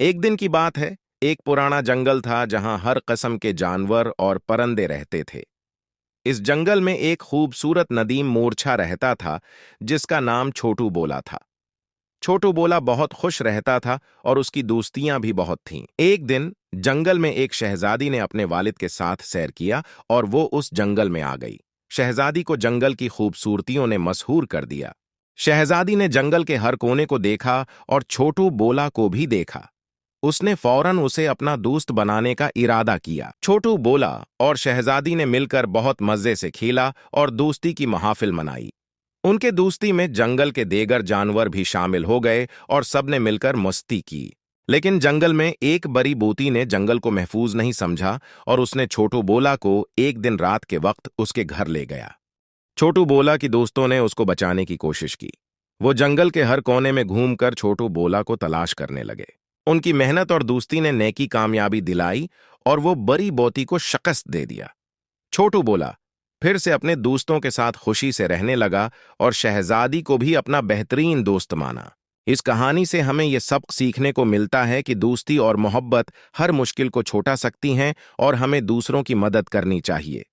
एक दिन की बात है। एक पुराना जंगल था जहां हर किस्म के जानवर और परिंदे रहते थे। इस जंगल में एक खूबसूरत नदीम मूर्छा रहता था, जिसका नाम छोटू बोला था। छोटू बोला बहुत खुश रहता था और उसकी दोस्तियां भी बहुत थीं। एक दिन जंगल में एक शहजादी ने अपने वालिद के साथ सैर किया और वो उस जंगल में आ गई। शहजादी को जंगल की खूबसूरतियों ने मशहूर कर दिया। शहजादी ने जंगल के हर कोने को देखा और छोटू बोला को भी देखा। उसने फौरन उसे अपना दोस्त बनाने का इरादा किया। छोटू बोला और शहजादी ने मिलकर बहुत मजे से खेला और दोस्ती की महाफिल मनाई। उनके दोस्ती में जंगल के देगर जानवर भी शामिल हो गए और सबने मिलकर मस्ती की। लेकिन जंगल में एक बड़ी बोती ने जंगल को महफूज नहीं समझा और उसने छोटू बोला को एक दिन रात के वक्त उसके घर ले गया। छोटू बोला कि दोस्तों ने उसको बचाने की कोशिश की। वो जंगल के हर कोने में घूमकर छोटू बोला को तलाश करने लगे। उनकी मेहनत और दोस्ती ने नेकी कामयाबी दिलाई और वो बड़ी बोती को शिकस्त दे दिया। छोटू बोला फिर से अपने दोस्तों के साथ खुशी से रहने लगा और शहजादी को भी अपना बेहतरीन दोस्त माना। इस कहानी से हमें यह सबक सीखने को मिलता है कि दोस्ती और मोहब्बत हर मुश्किल को छोटा सकती हैं और हमें दूसरों की मदद करनी चाहिए।